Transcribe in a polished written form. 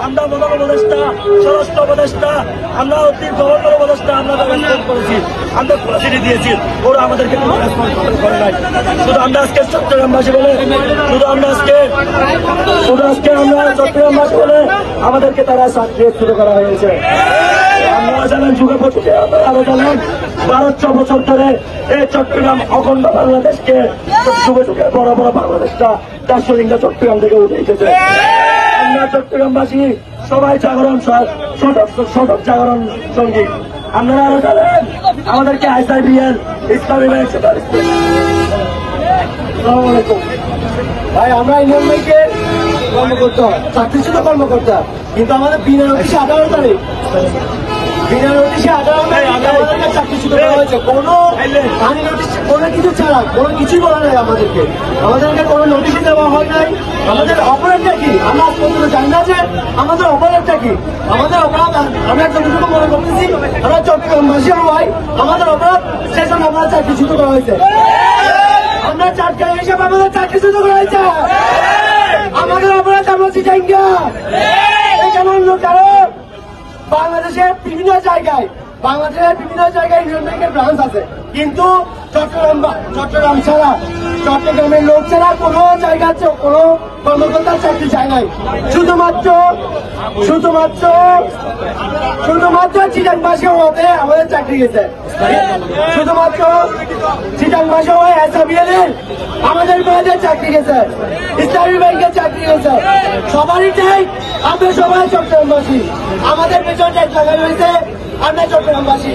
আমরা প্রধান উপদেষ্টা, স্বরাষ্ট্র উপদেষ্টা, আমরা গভর্নর উপদেষ্টা, আমরা রেসপন্স করেছি, আমরা প্রতিনিধি দিয়েছি, ওরা আমাদেরকে রেসপন্স করে নাই। শুধু আমরা আজকে চট্টগ্রামবাসী বলে আমরা চট্টগ্রামবাসী বলে আমাদেরকে তারা চাকরি শুরু করা হয়েছে। আপনারা জানেন যুগে পথে আরো জানেন 1200 বছর ধরে এই চট্টগ্রাম অখণ্ড বাংলাদেশকে যুগে যুগে বড় বড় বাংলাদেশটা দার্শনিকরা চট্টগ্রাম থেকে উঠে এসেছে। আমরা চট্টগ্রামবাসী সবাই জাগরণ সদক জাগরণ সঙ্গী। আপনারা আরো জানেন আমাদেরকে আইসাইবিএল ইসলামী ব্যাংক ভাই আমরা ইউনিয়ন ব্যাংকের কর্মকর্তা, চাকরিচ্যুত কর্মকর্তা, কিন্তু আমাদের বিনা নোটিশে 18 তারিখ আমাদেরকে চাকরিচ্যুত করা হয়েছে। কোনো আইনি নোটিশ, কোনো কিছু ছাড়া, কোনো কিছুই বলা নাই আমাদেরকে কোনো নোটিশই দেওয়া হয় নাই। আমাদের অপরাধটা কি আমরা আজ পর্যন্ত জানি না যে আমাদের অপরাধটা কি। আমাদের অপরাধ আমরা যতটুকু মনে করতেছি, আমরা চট্টগ্রামবাসী হওয়ায় আমাদের অপরাধ সেজন্য আমরা চাকরিচ্যুত করা হয়েছে। আমরা চাটকাই হিসেবে আমাদের চাকরিচ্যুত করা হয়েছে। আমাদের অপরাধ আমরা চিটাঙ্গা এখানে অন্য কারো বাংলাদেশের বিভিন্ন জায়গায় ইউনিয়ন ব্যাংকের ব্রাঞ্চ আছে, কিন্তু চট্টগ্রাম ছাড়া, চট্টগ্রামের লোক ছাড়া কোনো জায়গায় কোনো কর্মকর্তার চাকরি চায় নাই। শুধুমাত্র চিটাংবাসী হওয়াতে আমাদের চাকরি গেছে। শুধুমাত্র চিটাংবাসী হওয়ায় এসআবিএল আমাদের মেয়েদের চাকরি গেছে, ইসলামী ব্যাংকের চাকরি গেছে। সবারই চাই আমরা সবাই চট্টগ্রামবাসী, আমাদের পেছনে ট্যাক্স লাগানো হয়েছে, আমরা চট্টগ্রামবাসী।